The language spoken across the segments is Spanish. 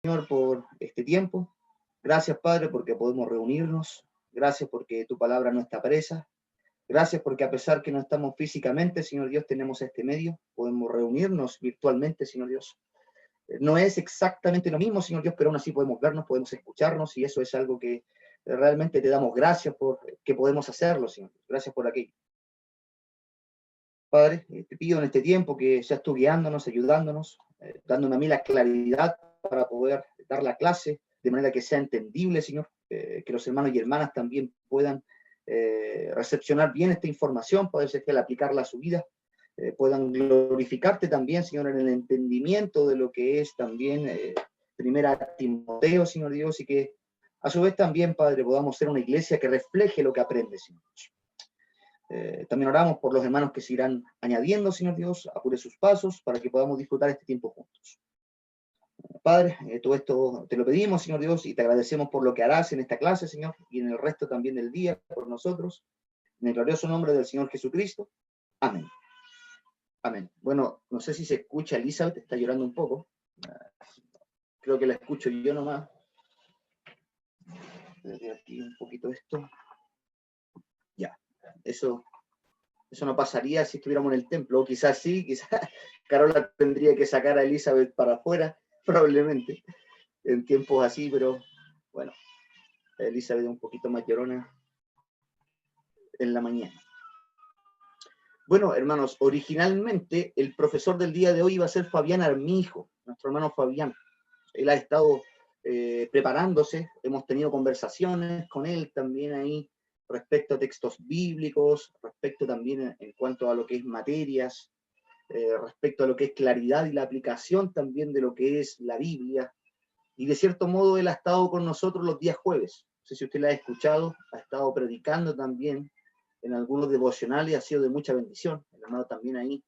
Señor, por este tiempo. Gracias, Padre, porque podemos reunirnos. Gracias porque tu palabra no está presa. Gracias porque a pesar que no estamos físicamente, Señor Dios, tenemos este medio. Podemos reunirnos virtualmente, Señor Dios. No es exactamente lo mismo, Señor Dios, pero aún así podemos vernos, podemos escucharnos, y eso es algo que realmente te damos gracias por que podemos hacerlo, Señor. Gracias por aquello. Padre, te pido en este tiempo que seas tú guiándonos, ayudándonos, dándome a mí la claridad para poder dar la clase de manera que sea entendible, Señor, que los hermanos y hermanas también puedan recepcionar bien esta información, poder ser que al aplicarla a su vida, puedan glorificarte también, Señor, en el entendimiento de lo que es también Primera Timoteo, Señor Dios, y que a su vez también, Padre, podamos ser una iglesia que refleje lo que aprende, Señor. También oramos por los hermanos que se irán añadiendo, Señor Dios, apure sus pasos para que podamos disfrutar este tiempo juntos. Padre, todo esto te lo pedimos, Señor Dios, y te agradecemos por lo que harás en esta clase, Señor, y en el resto también del día por nosotros. En el glorioso nombre del Señor Jesucristo. Amén. Amén. Bueno, no sé si se escucha, Elizabeth está llorando un poco. Creo que la escucho yo nomás. Desde aquí un poquito esto. Ya, eso no pasaría si estuviéramos en el templo, o quizás sí, quizás Carola tendría que sacar a Elizabeth para afuera, probablemente, en tiempos así, pero bueno, Elizabeth es un poquito más llorona en la mañana. Bueno, hermanos, originalmente el profesor del día de hoy iba a ser Fabián Armijo, nuestro hermano Fabián. Él ha estado preparándose, hemos tenido conversaciones con él también ahí respecto a textos bíblicos, respecto también en cuanto a lo que es materias, respecto a lo que es claridad y la aplicación también de lo que es la Biblia. Y de cierto modo él ha estado con nosotros los días jueves. No sé si usted la ha escuchado, ha estado predicando también en algunos devocionales, ha sido de mucha bendición. El hermano también ahí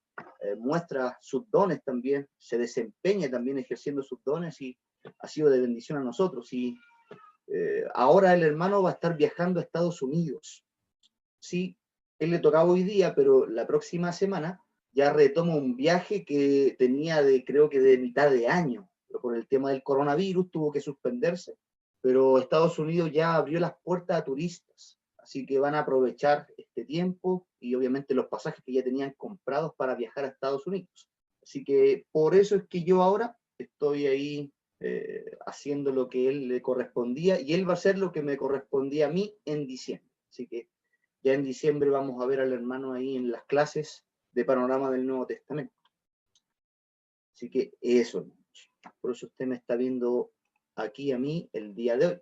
muestra sus dones también, se desempeña también ejerciendo sus dones y ha sido de bendición a nosotros. Y ahora el hermano va a estar viajando a Estados Unidos. Sí, él le tocaba hoy día, pero la próxima semana ya retoma un viaje que tenía creo que de mitad de año, pero por el tema del coronavirus tuvo que suspenderse, pero Estados Unidos ya abrió las puertas a turistas, así que van a aprovechar este tiempo y obviamente los pasajes que ya tenían comprados para viajar a Estados Unidos. Así que por eso es que yo ahora estoy ahí haciendo lo que él le correspondía y él va a hacer lo que me correspondía a mí en diciembre. Así que ya en diciembre vamos a ver al hermano ahí en las clases de panorama del Nuevo Testamento. Así que eso, por eso usted me está viendo aquí a mí el día de hoy.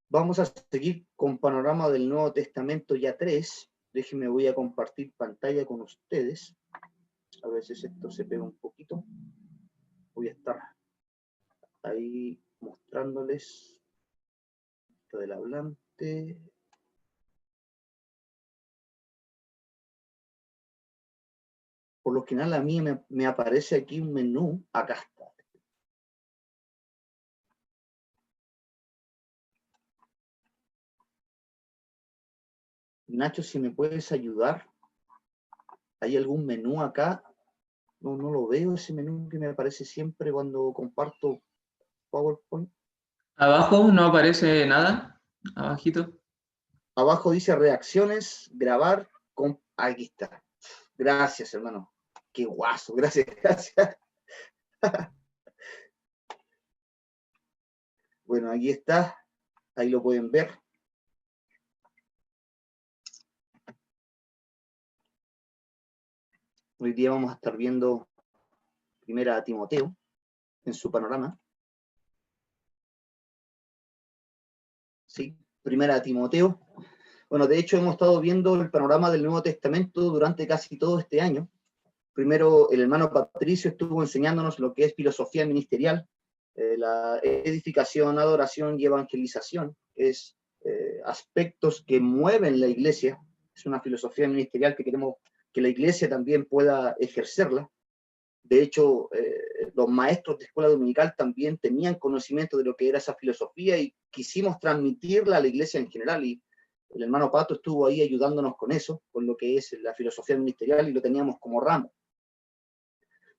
Vamos a seguir con panorama del Nuevo Testamento ya 3. Déjenme, voy a compartir pantalla con ustedes. A veces esto se pega un poquito. Voy a estar ahí mostrándoles esto del hablante. Por lo general a mí me aparece aquí un menú. Acá está. Nacho, si me puedes ayudar, ¿hay algún menú acá? No lo veo, ese menú que me aparece siempre cuando comparto PowerPoint. Abajo no aparece nada, abajito. Abajo dice reacciones, grabar, aquí está. Gracias, hermano. Qué guaso, gracias, gracias. Bueno, aquí está, ahí lo pueden ver. Hoy día vamos a estar viendo Primera Timoteo en su panorama. Sí, Primera Timoteo. Bueno, de hecho hemos estado viendo el panorama del Nuevo Testamento durante casi todo este año. Primero, el hermano Patricio estuvo enseñándonos lo que es filosofía ministerial, la edificación, adoración y evangelización. Es aspectos que mueven la iglesia. Es una filosofía ministerial que queremos que la iglesia también pueda ejercerla. De hecho, los maestros de escuela dominical también tenían conocimiento de lo que era esa filosofía y quisimos transmitirla a la iglesia en general. Y el hermano Pato estuvo ahí ayudándonos con eso, con lo que es la filosofía ministerial, y lo teníamos como ramo.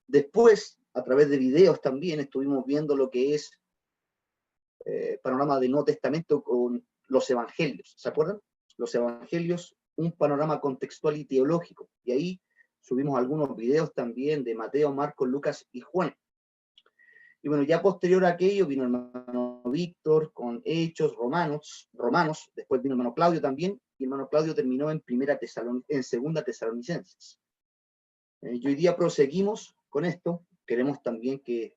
Después, a través de videos también estuvimos viendo lo que es panorama del Nuevo Testamento con los evangelios, ¿se acuerdan? Los evangelios, un panorama contextual y teológico, y ahí subimos algunos videos también de Mateo, Marcos, Lucas y Juan. Y bueno, ya posterior a aquello vino el hermano Víctor con Hechos, Romanos, después vino el hermano Claudio también, y el hermano Claudio terminó en Segunda Tesalonicenses. Y hoy día proseguimos con esto, queremos también que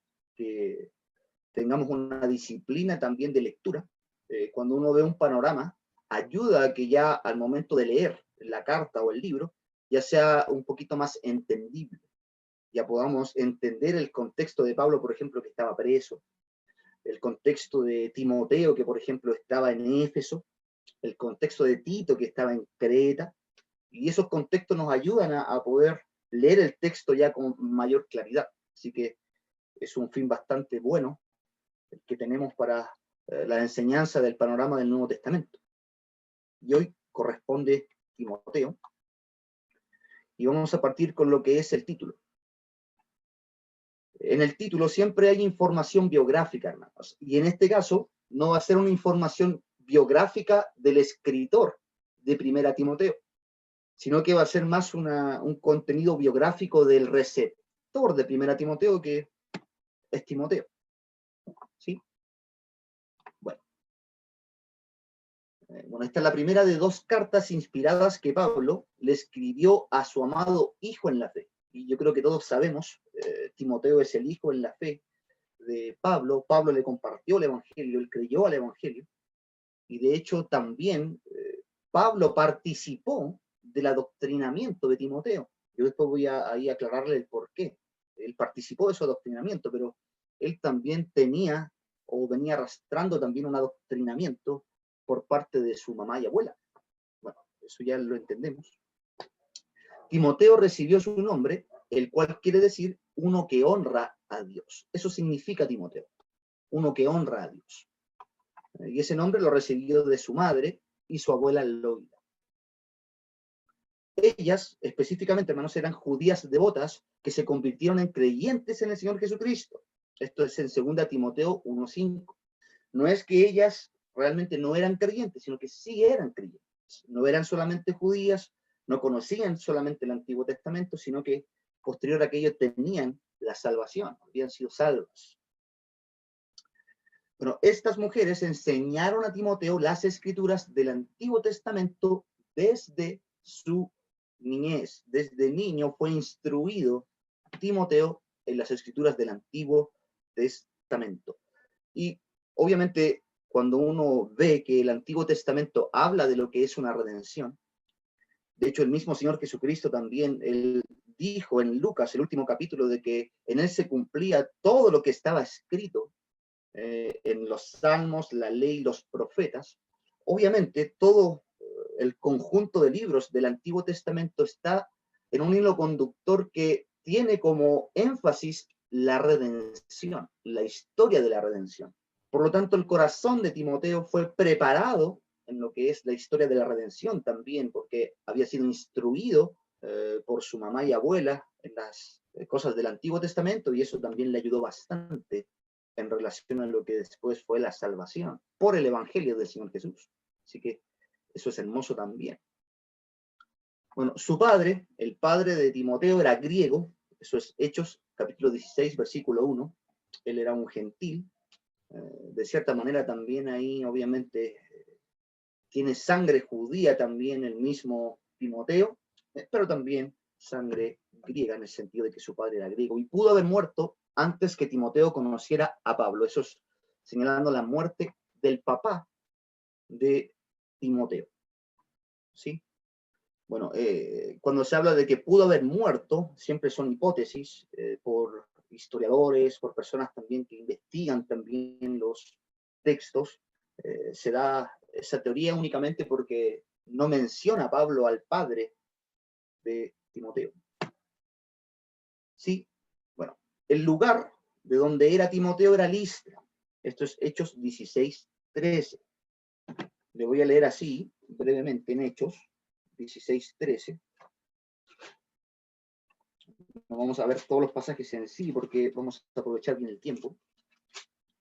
tengamos una disciplina también de lectura. Cuando uno ve un panorama, ayuda a que ya al momento de leer la carta o el libro, ya sea un poquito más entendible. Ya podamos entender el contexto de Pablo, por ejemplo, que estaba preso, el contexto de Timoteo, que por ejemplo estaba en Éfeso, el contexto de Tito, que estaba en Creta, y esos contextos nos ayudan a poder leer el texto ya con mayor claridad. Así que es un fin bastante bueno el que tenemos para la enseñanza del panorama del Nuevo Testamento. Y hoy corresponde Timoteo, y vamos a partir con lo que es el título. En el título siempre hay información biográfica, hermanos, y en este caso no va a ser una información biográfica del escritor de Primera Timoteo, sino que va a ser más un contenido biográfico del receptor de Primera Timoteo, que es Timoteo. ¿Sí? Bueno, esta es la primera de dos cartas inspiradas que Pablo le escribió a su amado hijo en la fe. Y yo creo que todos sabemos, Timoteo es el hijo en la fe de Pablo. Pablo le compartió el Evangelio, él creyó al Evangelio. Y de hecho también Pablo participó del adoctrinamiento de Timoteo. Yo después voy a aclararle el por qué. Él participó de su adoctrinamiento, pero él también tenía o venía arrastrando también un adoctrinamiento por parte de su mamá y abuela. Bueno, eso ya lo entendemos. Timoteo recibió su nombre, el cual quiere decir uno que honra a Dios. Eso significa Timoteo, uno que honra a Dios. Y ese nombre lo recibió de su madre y su abuela Loida. Ellas, específicamente, hermanos, eran judías devotas que se convirtieron en creyentes en el Señor Jesucristo. Esto es en 2 Timoteo 1:5. No es que ellas realmente no eran creyentes, sino que sí eran creyentes. No eran solamente judías, no conocían solamente el Antiguo Testamento, sino que posterior a aquello tenían la salvación, habían sido salvos. Bueno, estas mujeres enseñaron a Timoteo las escrituras del Antiguo Testamento desde su niñez. Desde niño fue instruido Timoteo en las escrituras del Antiguo Testamento. Y obviamente cuando uno ve que el Antiguo Testamento habla de lo que es una redención, de hecho el mismo Señor Jesucristo también, él dijo en Lucas, el último capítulo, de que en él se cumplía todo lo que estaba escrito en los salmos, la ley, los profetas. Obviamente todo el conjunto de libros del Antiguo Testamento está en un hilo conductor que tiene como énfasis la redención, la historia de la redención. Por lo tanto, el corazón de Timoteo fue preparado en lo que es la historia de la redención también, porque había sido instruido por su mamá y abuela en las cosas del Antiguo Testamento, y eso también le ayudó bastante en relación a lo que después fue la salvación por el Evangelio del Señor Jesús. Así que eso es hermoso también. Bueno, su padre, el padre de Timoteo, era griego. Eso es Hechos, capítulo 16, versículo 1. Él era un gentil. De cierta manera también ahí, obviamente, tiene sangre judía también el mismo Timoteo, pero también sangre griega en el sentido de que su padre era griego. Y pudo haber muerto antes que Timoteo conociera a Pablo. Eso es señalando la muerte del papá de Timoteo. ¿Sí? Bueno, cuando se habla de que pudo haber muerto, siempre son hipótesis por historiadores, por personas también que investigan también los textos. Se da esa teoría únicamente porque no menciona a Pablo al padre de Timoteo. Sí, bueno, el lugar de donde era Timoteo era Listra. Esto es Hechos 16:13. Le voy a leer así, brevemente, en Hechos 16:13. no vamos a ver todos los pasajes en sí, porque vamos a aprovechar bien el tiempo.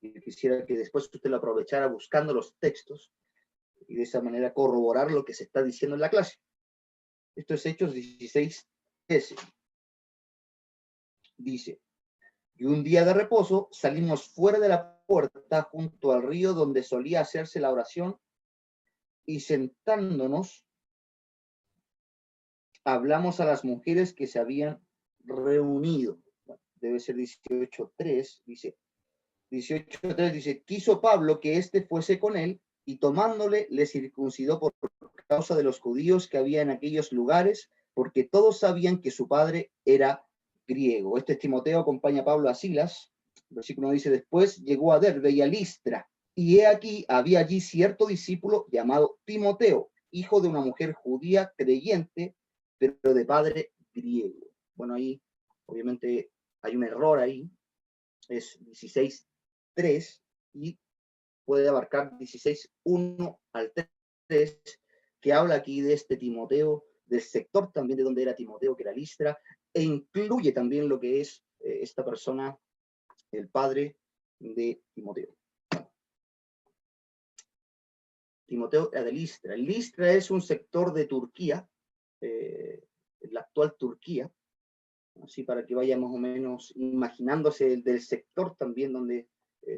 Y quisiera que después usted lo aprovechara buscando los textos y de esa manera corroborar lo que se está diciendo en la clase. Esto es Hechos 16:13. Dice: y un día de reposo salimos fuera de la puerta junto al río donde solía hacerse la oración, y sentándonos hablamos a las mujeres que se habían reunido. Bueno, debe ser 18:3, dice. 18:3 dice: quiso Pablo que éste fuese con él, y tomándole le circuncidó por causa de los judíos que había en aquellos lugares, porque todos sabían que su padre era griego. Este es Timoteo, acompaña a Pablo a Silas. El versículo dice: después llegó a Derbe y a Listra, y he aquí, había allí cierto discípulo llamado Timoteo, hijo de una mujer judía creyente, pero de padre griego. Bueno, ahí obviamente hay un error ahí, es 16:3 y puede abarcar 16:1 al 3, que habla aquí de este Timoteo, del sector también de donde era Timoteo, que era Listra, e incluye también lo que es esta persona, el padre de Timoteo. Timoteo era de Listra. Listra es un sector de Turquía, la actual Turquía, así para que vaya más o menos imaginándose del sector también donde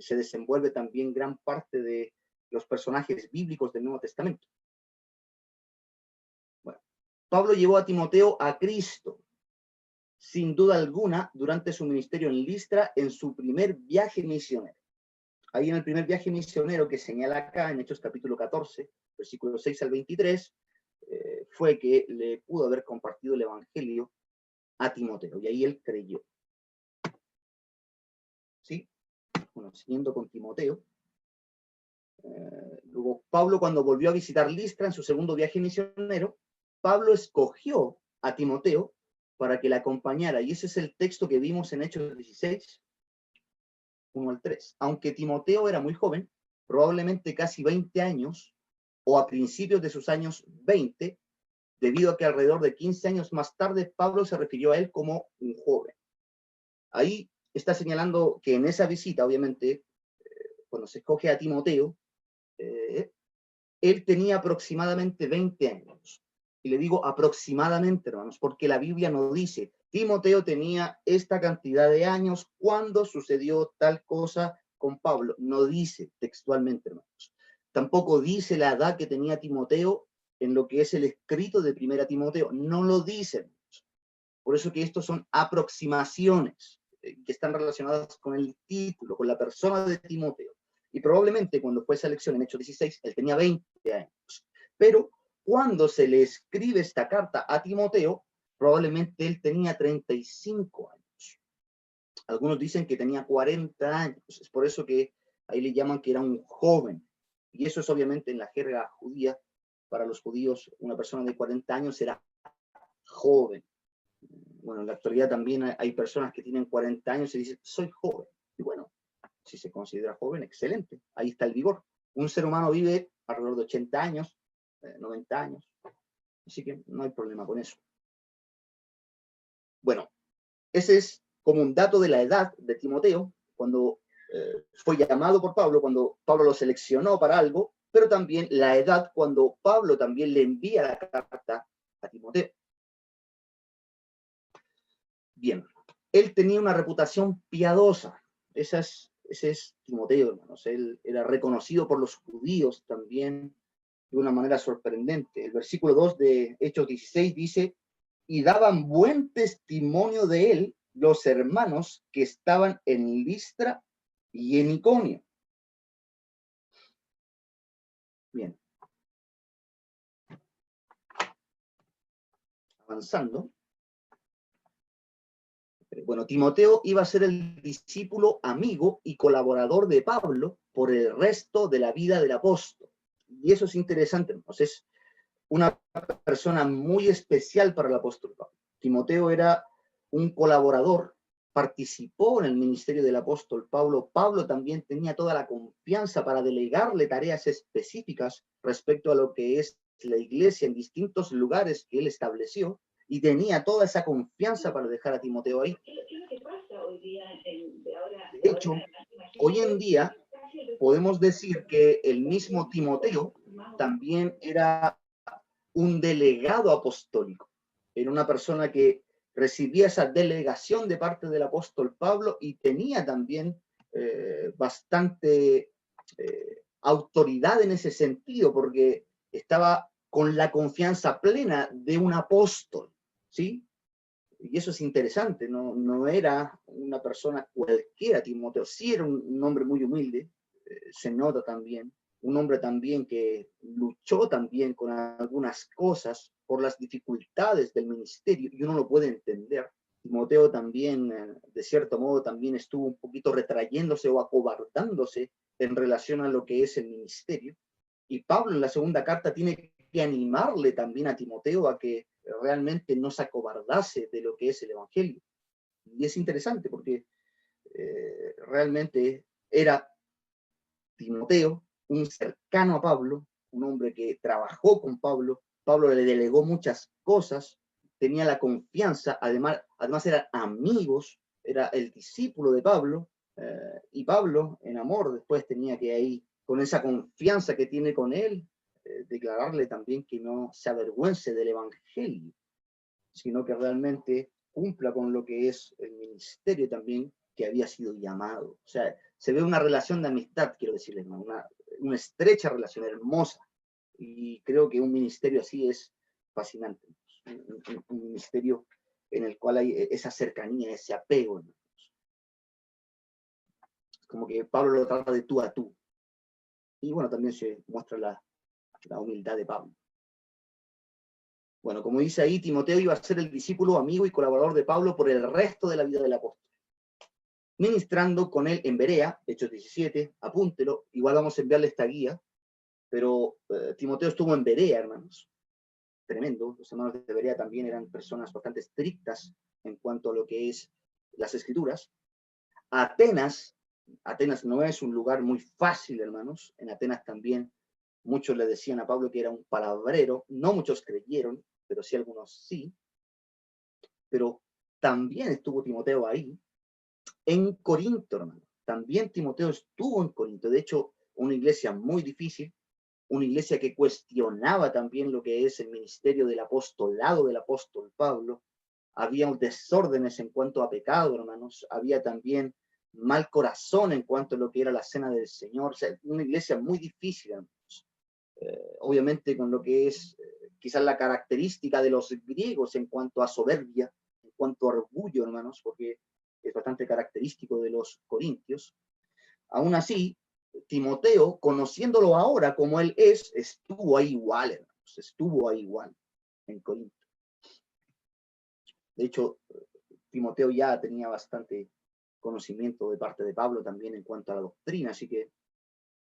se desenvuelve también gran parte de los personajes bíblicos del Nuevo Testamento. Bueno, Pablo llevó a Timoteo a Cristo, sin duda alguna, durante su ministerio en Listra, en su primer viaje misionero. Ahí en el primer viaje misionero que señala acá, en Hechos capítulo 14, versículos 6 al 23, fue que le pudo haber compartido el evangelio a Timoteo, y ahí él creyó. ¿Sí? Bueno, siguiendo con Timoteo. Luego, Pablo, cuando volvió a visitar Listra en su segundo viaje misionero, Pablo escogió a Timoteo para que le acompañara, y ese es el texto que vimos en Hechos 16, 1 al 3. Aunque Timoteo era muy joven, probablemente casi 20 años, o a principios de sus años 20, debido a que alrededor de 15 años más tarde Pablo se refirió a él como un joven. Ahí está señalando que en esa visita, obviamente, cuando se escoge a Timoteo, él tenía aproximadamente 20 años. Y le digo aproximadamente, hermanos, porque la Biblia no dice, Timoteo tenía esta cantidad de años cuando sucedió tal cosa con Pablo. No dice textualmente, hermanos. Tampoco dice la edad que tenía Timoteo en lo que es el escrito de Primera Timoteo. No lo dice, hermanos. Por eso que estos son aproximaciones que están relacionadas con el título, con la persona de Timoteo. Y probablemente cuando fue esa elección en Hechos 16, él tenía 20 años. Pero cuando se le escribe esta carta a Timoteo, probablemente él tenía 35 años. Algunos dicen que tenía 40 años. Es por eso que ahí le llaman que era un joven. Y eso es obviamente en la jerga judía. Para los judíos, una persona de 40 años era joven. Bueno, en la actualidad también hay personas que tienen 40 años y dicen, soy joven. Y bueno, si se considera joven, excelente. Ahí está el vigor. Un ser humano vive alrededor de 80 años, 90 años. Así que no hay problema con eso. Bueno, ese es como un dato de la edad de Timoteo, cuando fue llamado por Pablo, cuando Pablo lo seleccionó para algo, pero también la edad cuando Pablo también le envía la carta a Timoteo. Bien, él tenía una reputación piadosa. Ese es Timoteo, hermanos. Él era reconocido por los judíos también de una manera sorprendente. El versículo 2 de Hechos 16 dice, y daban buen testimonio de él los hermanos que estaban en Listra y en Iconio. Bien. Avanzando. Bueno, Timoteo iba a ser el discípulo, amigo y colaborador de Pablo por el resto de la vida del apóstol. Y eso es interesante, entonces, es una persona muy especial para el apóstol Pablo. Timoteo era un colaborador, participó en el ministerio del apóstol Pablo. Pablo también tenía toda la confianza para delegarle tareas específicas respecto a lo que es la iglesia en distintos lugares que él estableció. y tenía toda esa confianza para dejar a Timoteo ahí. De hecho, hoy en día podemos decir que el mismo Timoteo también era un delegado apostólico. Era una persona que recibía esa delegación de parte del apóstol Pablo y tenía también bastante autoridad en ese sentido, porque estaba con la confianza plena de un apóstol, ¿sí? Y eso es interesante, no era una persona cualquiera, Timoteo, sí era un hombre muy humilde, se nota también, un hombre también que luchó también con algunas cosas por las dificultades del ministerio, y uno lo puede entender. Timoteo también, de cierto modo, también estuvo un poquito retrayéndose o acobardándose en relación a lo que es el ministerio. Y Pablo en la segunda carta tiene que animarle también a Timoteo a que realmente no se acobardase de lo que es el Evangelio. Y es interesante porque realmente era Timoteo un cercano a Pablo, un hombre que trabajó con Pablo, Pablo le delegó muchas cosas, tenía la confianza, además eran amigos, era el discípulo de Pablo, y Pablo, en amor, después tenía que ahí, con esa confianza que tiene con él, declararle también que no se avergüence del Evangelio, sino que realmente cumpla con lo que es el ministerio también que había sido llamado. O sea, se ve una relación de amistad, quiero decirles, una estrecha relación, hermosa. Y creo que un ministerio así es fascinante. Un ministerio en el cual hay esa cercanía, ese apego. Como que Pablo lo trata de tú a tú. Y bueno, también se muestra la humildad de Pablo. Bueno, como dice ahí, Timoteo iba a ser el discípulo, amigo y colaborador de Pablo por el resto de la vida del apóstol. Ministrando con él en Berea, Hechos 17, apúntelo, igual vamos a enviarle esta guía, pero Timoteo estuvo en Berea, hermanos. Tremendo, los hermanos de Berea también eran personas bastante estrictas en cuanto a lo que es las escrituras. Atenas no es un lugar muy fácil, hermanos. En Atenas también muchos le decían a Pablo que era un palabrero, no muchos creyeron, pero sí algunos sí. Pero también estuvo Timoteo ahí. En Corinto, hermano. También Timoteo estuvo en Corinto. De hecho, una iglesia muy difícil, una iglesia que cuestionaba también lo que es el ministerio del apostolado del apóstol Pablo. Había desórdenes en cuanto a pecado, hermanos. Había también mal corazón en cuanto a lo que era la cena del Señor. O sea, una iglesia muy difícil, hermanos. Obviamente con lo que es quizás la característica de los griegos en cuanto a soberbia, en cuanto a orgullo, hermanos, porque es bastante característico de los corintios. Aún así, Timoteo, conociéndolo ahora como él es, estuvo ahí igual, hermanos, estuvo ahí igual en Corinto. De hecho, Timoteo ya tenía bastante conocimiento de parte de Pablo también en cuanto a la doctrina, así que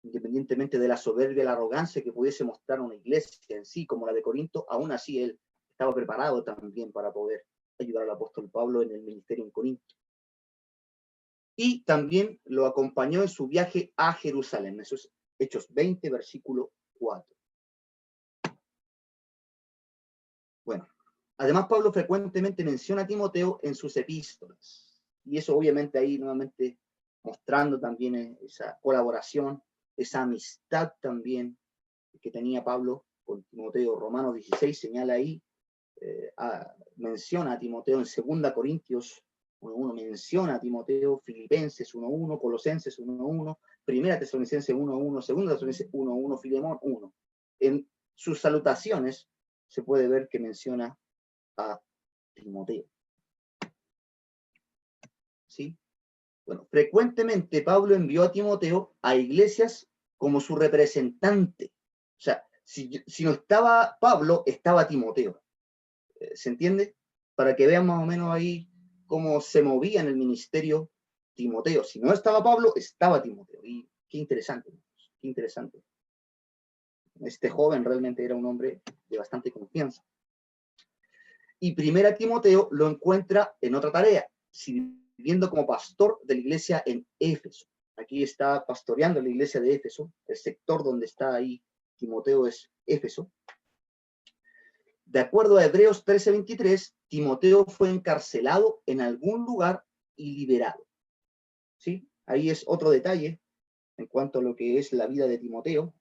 independientemente de la soberbia y la arrogancia que pudiese mostrar una iglesia en sí, como la de Corinto, aún así él estaba preparado también para poder ayudar al apóstol Pablo en el ministerio en Corinto. Y también lo acompañó en su viaje a Jerusalén. Eso es Hechos 20, versículo 4. Bueno, además Pablo frecuentemente menciona a Timoteo en sus epístolas. Y eso obviamente ahí nuevamente mostrando también esa colaboración, esa amistad también que tenía Pablo con Timoteo. Romanos 16 señala ahí, menciona a Timoteo en 2 Corintios 1.1, menciona a Timoteo, Filipenses 1.1, Colosenses 1.1, Primera Tesalonicenses 1.1, Segunda Tesalonicenses 1.1, Filemón 1. En sus salutaciones se puede ver que menciona a Timoteo. ¿Sí? Bueno, frecuentemente Pablo envió a Timoteo a iglesias como su representante. O sea, si no estaba Pablo, estaba Timoteo. ¿Se entiende? Para que vean más o menos ahí cómo se movía en el ministerio Timoteo. Si no estaba Pablo, estaba Timoteo. Y qué interesante, qué interesante. Este joven realmente era un hombre de bastante confianza. Y primera Timoteo lo encuentra en otra tarea, sirviendo como pastor de la iglesia en Éfeso. Aquí está pastoreando la iglesia de Éfeso, el sector donde está ahí Timoteo es Éfeso. de acuerdo a Hebreos 13:23, Timoteo fue encarcelado en algún lugar y liberado. ¿Sí? Ahí es otro detalle en cuanto a lo que es la vida de Timoteo.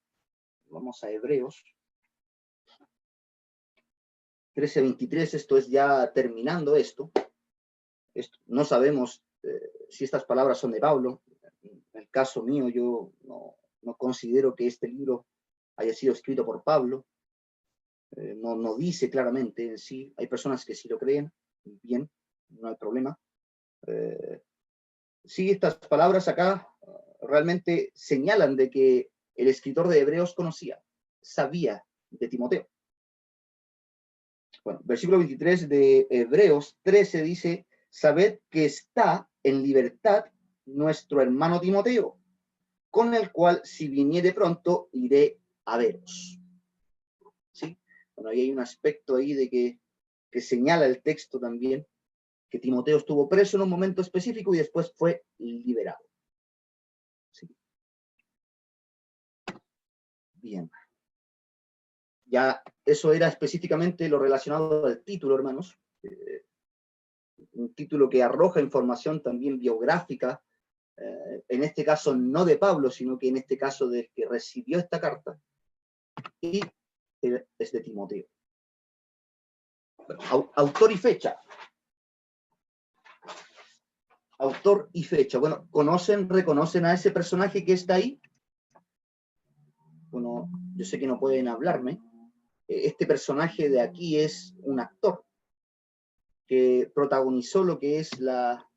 Vamos a Hebreos 13:23, esto es ya terminando esto. No sabemos si estas palabras son de Pablo. En el caso mío, yo no considero que este libro haya sido escrito por Pablo. No dice claramente en sí. Hay personas que sí lo creen, bien, no hay problema. Sí, estas palabras acá realmente señalan de que el escritor de Hebreos sabía de Timoteo. Bueno, versículo 23 de Hebreos 13 dice: sabed que está en libertad nuestro hermano Timoteo, con el cual si viniere pronto iré a veros. ¿Sí? Bueno, ahí hay un aspecto ahí de que señala el texto también, que Timoteo estuvo preso en un momento específico y después fue liberado. ¿Sí? Bien. Ya eso era específicamente lo relacionado al título, hermanos. Un título que arroja información también biográfica, en este caso no de Pablo, sino que en este caso del que recibió esta carta, y es de Timoteo. Autor y fecha. Autor y fecha. Bueno, reconocen a ese personaje que está ahí? Bueno, yo sé que no pueden hablarme. Este personaje de aquí es un actor que protagonizó lo que es la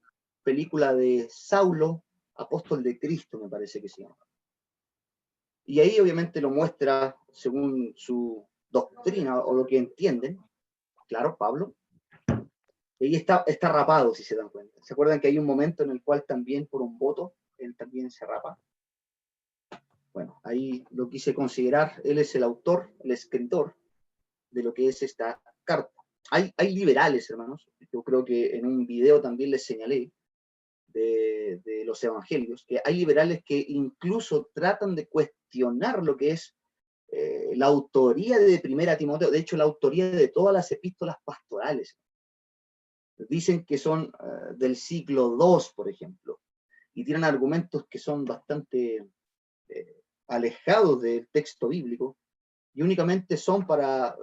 película de Saulo, apóstol de Cristo, me parece que se llama. Y ahí obviamente lo muestra según su doctrina o lo que entienden. Claro, Pablo. Y está rapado, si se dan cuenta. ¿Se acuerdan que hay un momento en el cual también por un voto, él también se rapa? Bueno, ahí lo quise considerar. Él es el autor, el escritor de lo que es esta carta. Hay liberales, hermanos. Yo creo que en un video también les señalé de los evangelios, que hay liberales que incluso tratan de cuestionar lo que es la autoría de Primera Timoteo, de hecho la autoría de todas las epístolas pastorales. Dicen que son del siglo II, por ejemplo, y tienen argumentos que son bastante alejados del texto bíblico, y únicamente son para,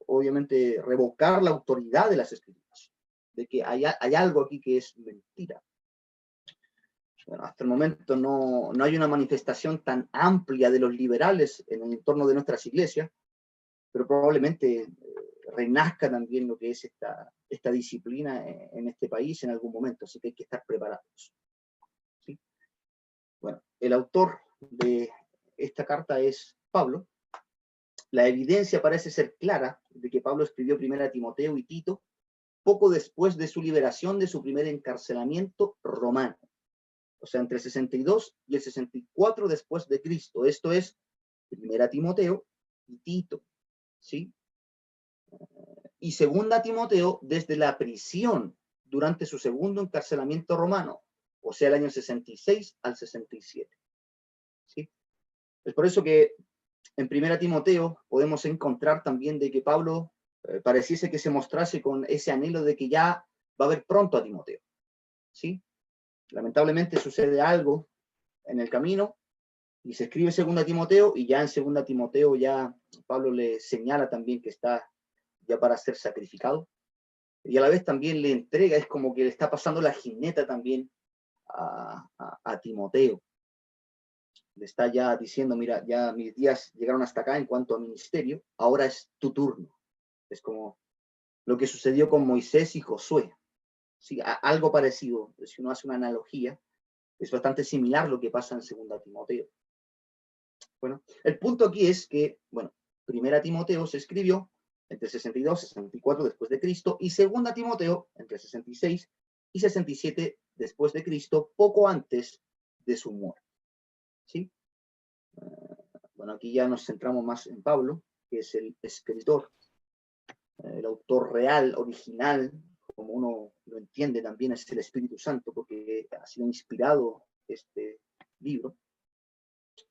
obviamente, revocar la autoridad de las escrituras, de que hay algo aquí que es mentira. Bueno, hasta el momento no hay una manifestación tan amplia de los liberales en el entorno de nuestras iglesias, pero probablemente renazca también lo que es esta disciplina en este país en algún momento, así que hay que estar preparados. ¿Sí? Bueno, el autor de esta carta es Pablo. La evidencia parece ser clara de que Pablo escribió primero a Timoteo y Tito poco después de su liberación de su primer encarcelamiento romano. O sea, entre el 62 y el 64 después de Cristo. Esto es primera Timoteo y Tito, ¿sí? Y segunda Timoteo desde la prisión durante su segundo encarcelamiento romano, o sea, el año 66 al 67. ¿Sí? Es por eso que en primera Timoteo podemos encontrar también de que Pablo pareciese que se mostrase con ese anhelo de que ya va a haber pronto a Timoteo. ¿Sí? Lamentablemente sucede algo en el camino y se escribe segunda Timoteo y ya en segunda Timoteo ya Pablo le señala también que está ya para ser sacrificado y a la vez también le entrega, es como que le está pasando la jineta también a Timoteo. Le está ya diciendo, mira, ya mis días llegaron hasta acá en cuanto a ministerio, ahora es tu turno. Es como lo que sucedió con Moisés y Josué. Sí, algo parecido, si uno hace una analogía, es bastante similar lo que pasa en segunda Timoteo. Bueno, el punto aquí es que, bueno, primera Timoteo se escribió entre 62 y 64 después de Cristo y segunda Timoteo entre 66 y 67 después de Cristo, poco antes de su muerte. ¿Sí? Bueno, aquí ya nos centramos más en Pablo, que es el escritor, el autor real, original, como uno lo entiende también, es el Espíritu Santo, porque ha sido inspirado este libro.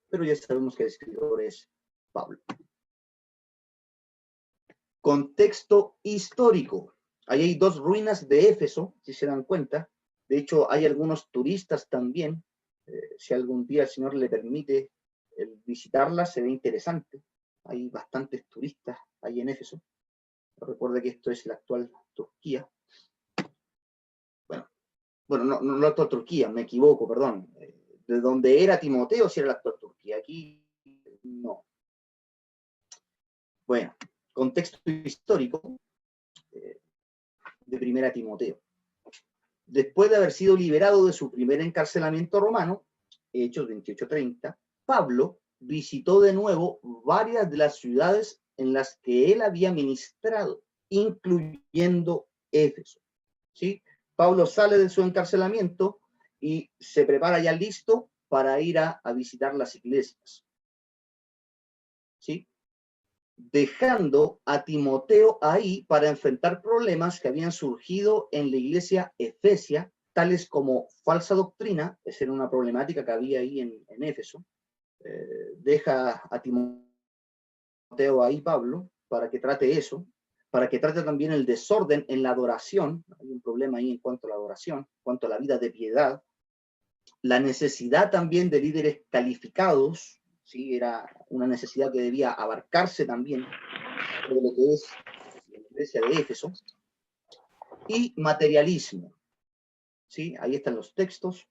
Pero ya sabemos que el escritor es Pablo. Contexto histórico. Ahí hay dos ruinas de Éfeso, si se dan cuenta. De hecho, hay algunos turistas también. Si algún día el Señor le permite visitarlas, se ve interesante. Hay bastantes turistas ahí en Éfeso. Recuerde que esto es la actual Turquía. Bueno, no la actual Turquía, me equivoco, perdón. De donde era Timoteo, si era la actual Turquía. Aquí no. Bueno, contexto histórico de Primera Timoteo. Después de haber sido liberado de su primer encarcelamiento romano, Hechos 28:30, Pablo visitó de nuevo varias de las ciudades en las que él había ministrado, incluyendo Éfeso. ¿Sí? Pablo sale de su encarcelamiento y se prepara ya listo para ir a visitar las iglesias. ¿Sí? Dejando a Timoteo ahí para enfrentar problemas que habían surgido en la iglesia efesia, tales como falsa doctrina, esa era una problemática que había ahí en Éfeso. Deja a Timoteo ahí, Pablo, para que trate eso, para que trate también el desorden en la adoración. Hay un problema ahí en cuanto a la adoración, en cuanto a la vida de piedad, la necesidad también de líderes calificados, ¿sí? Era una necesidad que debía abarcarse también de lo que es la iglesia de Éfeso, y materialismo. ¿Sí? Ahí están los textos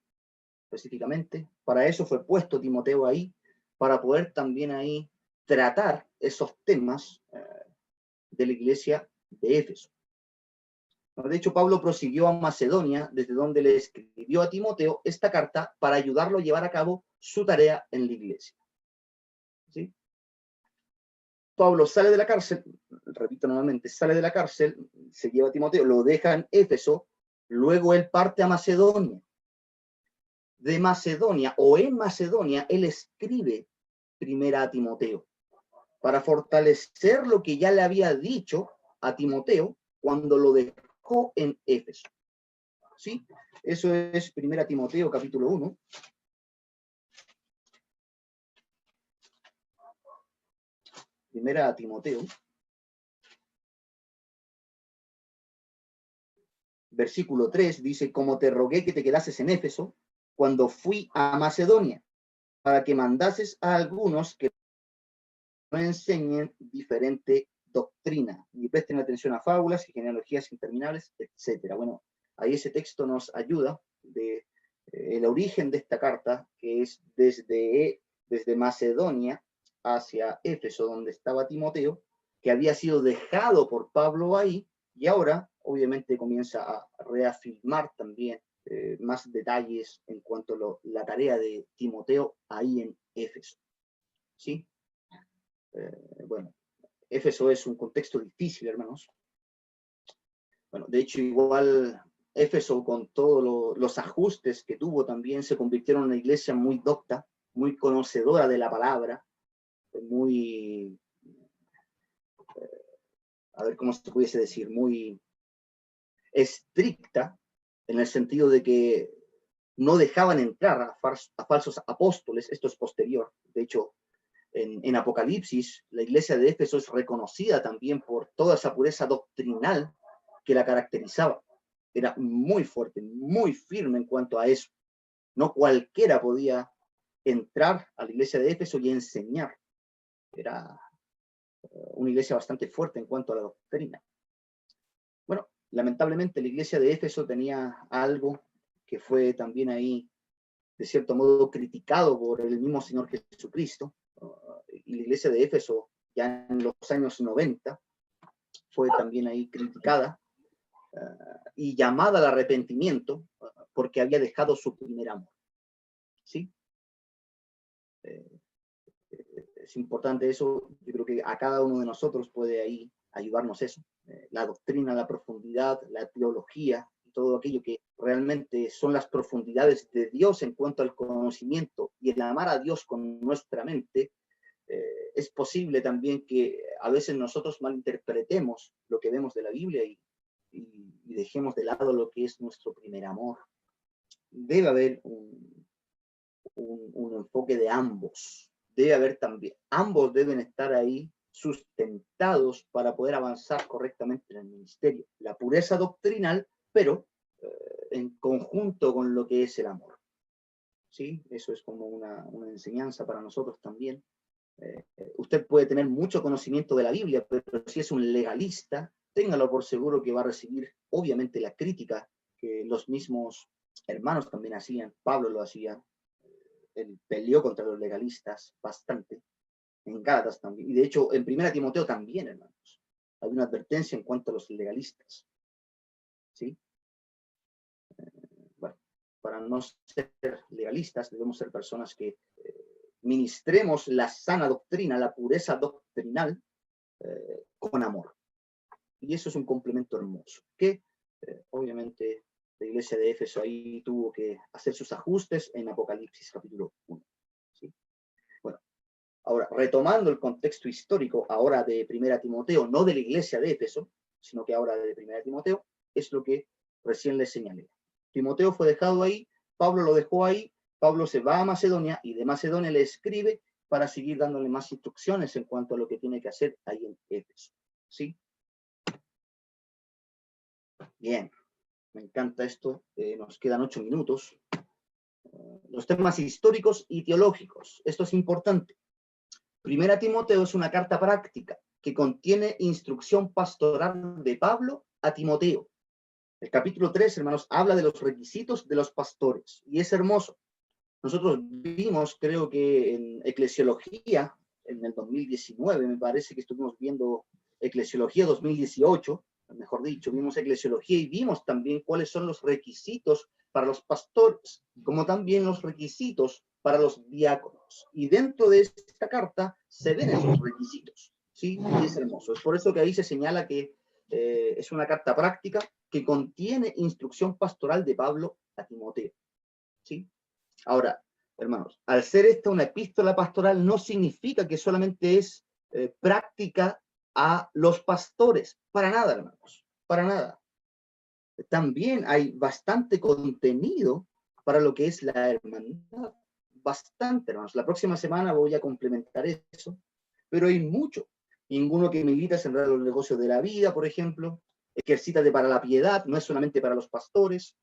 específicamente. Para eso fue puesto Timoteo ahí, para poder también ahí tratar esos temas de la iglesia de Éfeso. De hecho, Pablo prosiguió a Macedonia, desde donde le escribió a Timoteo esta carta para ayudarlo a llevar a cabo su tarea en la iglesia. ¿Sí? Pablo sale de la cárcel, repito nuevamente, sale de la cárcel, se lleva a Timoteo, lo deja en Éfeso, luego él parte a Macedonia. De Macedonia o en Macedonia, él escribe primera a Timoteo para fortalecer lo que ya le había dicho a Timoteo cuando lo dejó en Éfeso. ¿Sí? Eso es primera Timoteo capítulo 1. Primera Timoteo, versículo 3, dice: como te rogué que te quedases en Éfeso cuando fui a Macedonia, para que mandases a algunos que no enseñen diferente doctrina, y presten atención a fábulas y genealogías interminables, etc. Bueno, ahí ese texto nos ayuda de el origen de esta carta, que es desde Macedonia hacia Éfeso, donde estaba Timoteo, que había sido dejado por Pablo ahí, y ahora obviamente comienza a reafirmar también más detalles en cuanto a la tarea de Timoteo ahí en Éfeso. ¿Sí? Bueno, Éfeso es un contexto difícil, hermanos. Bueno, de hecho, igual Éfeso, con todos los ajustes que tuvo, también se convirtieron en una iglesia muy docta, muy conocedora de la palabra, muy, a ver cómo se pudiese decir, muy estricta, en el sentido de que no dejaban entrar a falsos apóstoles. Esto es posterior. De hecho, en Apocalipsis, la iglesia de Éfeso es reconocida también por toda esa pureza doctrinal que la caracterizaba. Era muy fuerte, muy firme en cuanto a eso. No cualquiera podía entrar a la iglesia de Éfeso y enseñar. Era una iglesia bastante fuerte en cuanto a la doctrina. Bueno, lamentablemente la iglesia de Éfeso tenía algo que fue también ahí, de cierto modo, criticado por el mismo Señor Jesucristo. Y la iglesia de Éfeso, ya en los años 90, fue también ahí criticada y llamada al arrepentimiento porque había dejado su primer amor. ¿Sí? Es importante eso. Yo creo que a cada uno de nosotros puede ahí ayudarnos eso. La doctrina, la profundidad, la teología, todo aquello que realmente son las profundidades de Dios en cuanto al conocimiento y el amar a Dios con nuestra mente. Es posible también que a veces nosotros malinterpretemos lo que vemos de la Biblia y dejemos de lado lo que es nuestro primer amor. Debe haber un enfoque de ambos. Debe haber también, ambos deben estar ahí sustentados para poder avanzar correctamente en el ministerio. La pureza doctrinal, pero en conjunto con lo que es el amor. ¿Sí? Eso es como una enseñanza para nosotros también. Usted puede tener mucho conocimiento de la Biblia, pero si es un legalista, téngalo por seguro que va a recibir, obviamente, la crítica que los mismos hermanos también hacían. Pablo lo hacía. Él peleó contra los legalistas bastante. En Gálatas también. Y de hecho, en 1 Timoteo también, hermanos. Hay una advertencia en cuanto a los legalistas. ¿Sí? Bueno, para no ser legalistas, debemos ser personas que ministremos la sana doctrina, la pureza doctrinal, con amor. Y eso es un complemento hermoso, que obviamente la iglesia de Éfeso ahí tuvo que hacer sus ajustes en Apocalipsis capítulo 1. ¿Sí? Bueno, ahora, retomando el contexto histórico ahora de 1 Timoteo, no de la iglesia de Éfeso, sino que ahora de 1 Timoteo, es lo que recién les señalé. Timoteo fue dejado ahí, Pablo lo dejó ahí, Pablo se va a Macedonia y de Macedonia le escribe para seguir dándole más instrucciones en cuanto a lo que tiene que hacer ahí en Éfeso. ¿Sí? Bien, me encanta esto. Nos quedan 8 minutos. Los temas históricos y teológicos. Esto es importante. 1 Timoteo es una carta práctica que contiene instrucción pastoral de Pablo a Timoteo. El capítulo 3, hermanos, habla de los requisitos de los pastores. Y es hermoso. Nosotros vimos, creo que en Eclesiología, en el 2019, me parece que estuvimos viendo Eclesiología 2018, mejor dicho, vimos Eclesiología y vimos también cuáles son los requisitos para los pastores, como también los requisitos para los diáconos. Y dentro de esta carta se ven esos requisitos, ¿sí? Y es hermoso. Es por eso que ahí se señala que es una carta práctica que contiene instrucción pastoral de Pablo a Timoteo, ¿sí? Ahora, hermanos, al ser esta una epístola pastoral no significa que solamente es práctica a los pastores. Para nada, hermanos, para nada. También hay bastante contenido para lo que es la hermandad. Bastante, hermanos. La próxima semana voy a complementar eso, pero hay mucho. Ninguno que milita sembrar los negocios de la vida, por ejemplo. Ejercítate para la piedad, no es solamente para los pastores.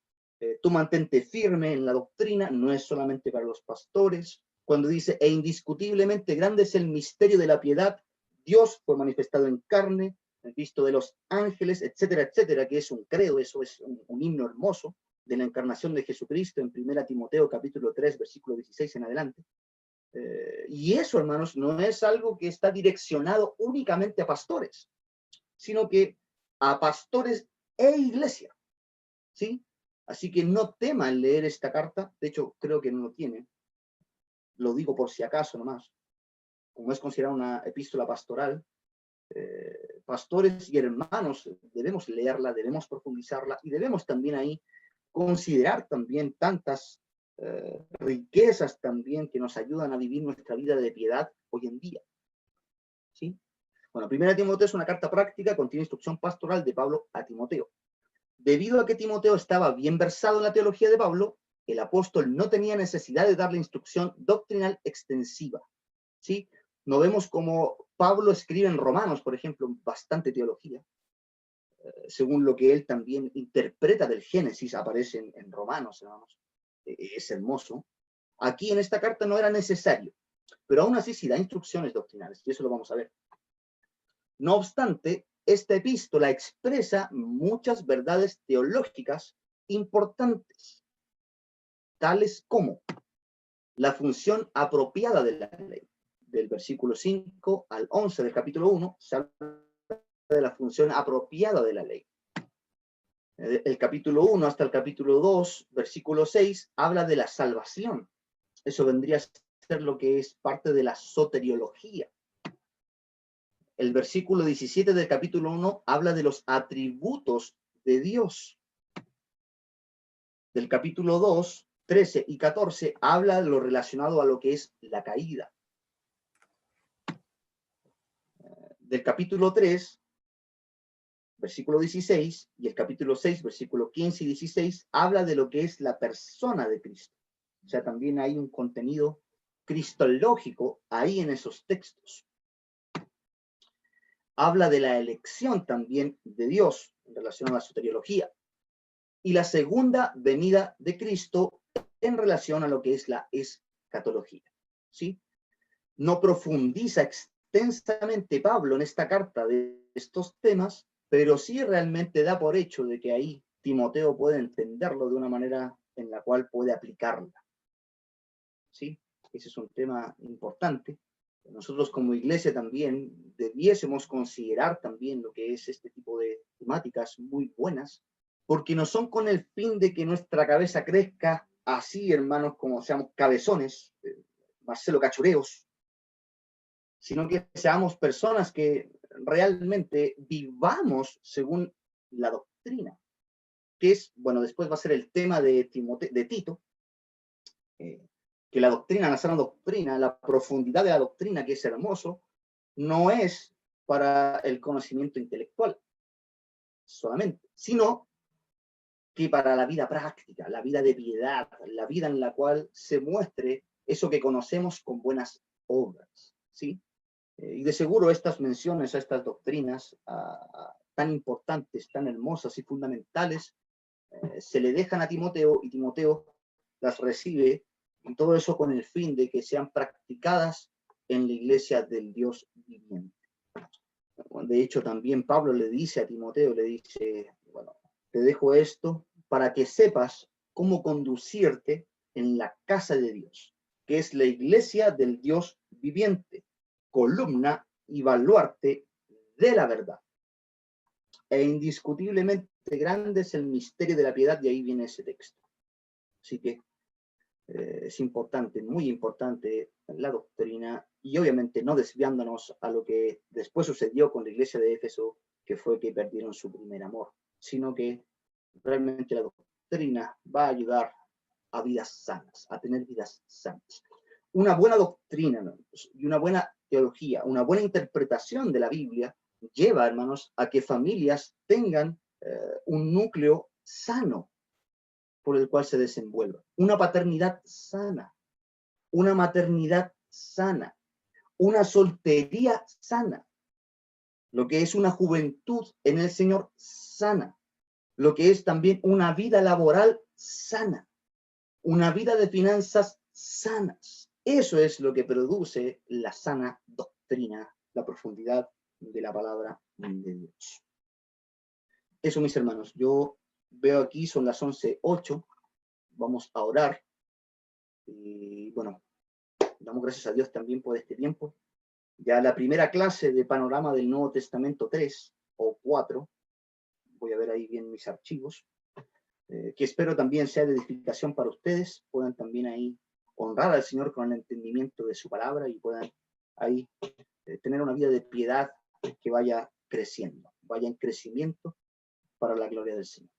Tú mantente firme en la doctrina, no es solamente para los pastores. Cuando dice, e indiscutiblemente grande es el misterio de la piedad, Dios fue manifestado en carne, visto de los ángeles, etcétera, etcétera, que es un credo, eso es un himno hermoso de la encarnación de Jesucristo en 1 Timoteo capítulo 3, versículo 16 en adelante. Y eso, hermanos, no es algo que está direccionado únicamente a pastores, sino que a pastores e iglesia, ¿sí? Así que no teman leer esta carta, de hecho creo que no lo tiene, lo digo por si acaso nomás, como es considerada una epístola pastoral, pastores y hermanos debemos leerla, debemos profundizarla y debemos también ahí considerar también tantas riquezas también que nos ayudan a vivir nuestra vida de piedad hoy en día. ¿Sí? Bueno, 1 Timoteo es una carta práctica, contiene instrucción pastoral de Pablo a Timoteo. Debido a que Timoteo estaba bien versado en la teología de Pablo, el apóstol no tenía necesidad de darle instrucción doctrinal extensiva. ¿Sí? No vemos como Pablo escribe en Romanos, por ejemplo, bastante teología, según lo que él también interpreta del Génesis, aparece en Romanos, hermanos. Es hermoso. Aquí en esta carta no era necesario, pero aún así sí da instrucciones doctrinales, y eso lo vamos a ver. No obstante, esta epístola expresa muchas verdades teológicas importantes, tales como la función apropiada de la ley. Del versículo 5 al 11 del capítulo 1 se habla de la función apropiada de la ley. El capítulo 1 hasta el capítulo 2, versículo 6, habla de la salvación. Eso vendría a ser lo que es parte de la soteriología. El versículo 17 del capítulo 1 habla de los atributos de Dios. Del capítulo 2, 13 y 14 habla de lo relacionado a lo que es la caída. Del capítulo 3, versículo 16, y el capítulo 6, versículo 15 y 16, habla de lo que es la persona de Cristo. O sea, también hay un contenido cristológico ahí en esos textos. habla de la elección también de Dios en relación a la soteriología. Y la segunda venida de Cristo en relación a lo que es la escatología. ¿Sí? No profundiza extensamente Pablo en esta carta de estos temas, pero sí realmente da por hecho de que ahí Timoteo puede entenderlo de una manera en la cual puede aplicarla. ¿Sí? Ese es un tema importante. Nosotros como iglesia también debiésemos considerar también lo que es este tipo de temáticas muy buenas, porque no son con el fin de que nuestra cabeza crezca así, hermanos, como seamos cabezones, Marcelo Cachureos, sino que seamos personas que realmente vivamos según la doctrina, que es, bueno, después va a ser el tema de Tito, que la doctrina, la sana doctrina, la profundidad de la doctrina, que es hermoso, no es para el conocimiento intelectual solamente, sino que para la vida práctica, la vida de piedad, la vida en la cual se muestre eso que conocemos con buenas obras, ¿sí? Y de seguro estas menciones a estas doctrinas tan importantes, tan hermosas y fundamentales, se le dejan a Timoteo y Timoteo las recibe, y todo eso con el fin de que sean practicadas en la iglesia del Dios viviente. De hecho, también Pablo le dice a Timoteo, le dice, bueno, te dejo esto para que sepas cómo conducirte en la casa de Dios, que es la iglesia del Dios viviente, columna y baluarte de la verdad. E indiscutiblemente grande es el misterio de la piedad, y ahí viene ese texto. Así que es importante, muy importante la doctrina, y obviamente no desviándonos a lo que después sucedió con la iglesia de Éfeso, que fue que perdieron su primer amor, sino que realmente la doctrina va a ayudar a vidas sanas, a tener vidas sanas. Una buena doctrina, hermanos, y una buena teología, una buena interpretación de la Biblia lleva, hermanos, a que familias tengan un núcleo sano por el cual se desenvuelva. Una paternidad sana, una maternidad sana, una soltería sana, lo que es una juventud en el Señor sana, lo que es también una vida laboral sana, una vida de finanzas sanas. Eso es lo que produce la sana doctrina, la profundidad de la palabra de Dios. Eso, mis hermanos, yo veo aquí, son las 11:08, vamos a orar. Y bueno, damos gracias a Dios también por este tiempo. Ya la primera clase de panorama del Nuevo Testamento 3 o 4, voy a ver ahí bien mis archivos, que espero también sea de edificación para ustedes, puedan también ahí honrar al Señor con el entendimiento de su palabra y puedan ahí tener una vida de piedad que vaya creciendo, vaya en crecimiento para la gloria del Señor.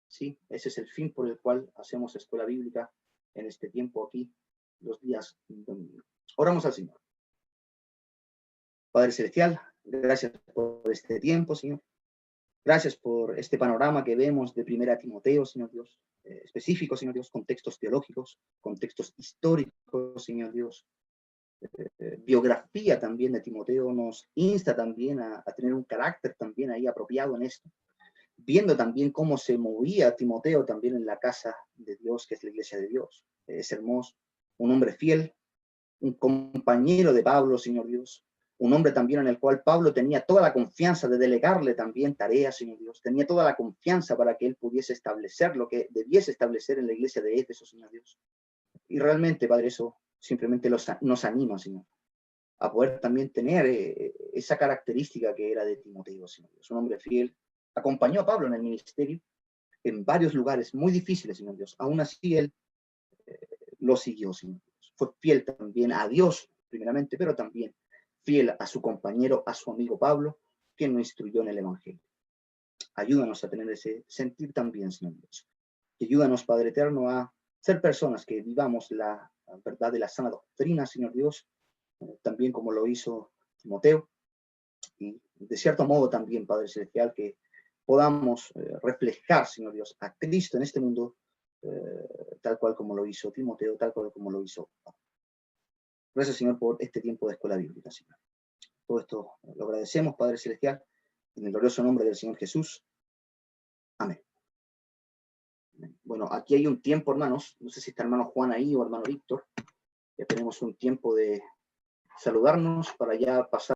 ¿Sí? Ese es el fin por el cual hacemos escuela bíblica en este tiempo aquí, los días domingos. Oramos al Señor. Padre Celestial, gracias por este tiempo, Señor. Gracias por este panorama que vemos de Primera Timoteo, Señor Dios, específico, Señor Dios, contextos teológicos, contextos históricos, Señor Dios. Biografía también de Timoteo nos insta también a tener un carácter también ahí apropiado en esto, viendo también cómo se movía Timoteo también en la casa de Dios, que es la iglesia de Dios. Es hermoso, un hombre fiel, un compañero de Pablo, Señor Dios, un hombre también en el cual Pablo tenía toda la confianza de delegarle también tareas, Señor Dios, tenía toda la confianza para que él pudiese establecer lo que debiese establecer en la iglesia de Éfeso, Señor Dios. Y realmente, Padre, eso simplemente nos anima, Señor, a poder también tener esa característica que era de Timoteo, Señor Dios, un hombre fiel. Acompañó a Pablo en el ministerio en varios lugares muy difíciles, Señor Dios. Aún así, él lo siguió, Señor Dios. Fue fiel también a Dios, primeramente, pero también fiel a su compañero, a su amigo Pablo, quien lo instruyó en el Evangelio. Ayúdanos a tener ese sentir también, Señor Dios. Y ayúdanos, Padre Eterno, a ser personas que vivamos la verdad de la sana doctrina, Señor Dios, también como lo hizo Timoteo. Y de cierto modo también, Padre Celestial, que podamos reflejar, Señor Dios, a Cristo en este mundo, tal cual como lo hizo Timoteo, tal cual como lo hizo Pablo. Gracias, Señor, por este tiempo de escuela bíblica, Señor. Todo esto lo agradecemos, Padre Celestial, en el glorioso nombre del Señor Jesús. Amén. Bueno, aquí hay un tiempo, hermanos. No sé si está hermano Juan ahí o hermano Víctor. Ya tenemos un tiempo de saludarnos para ya pasar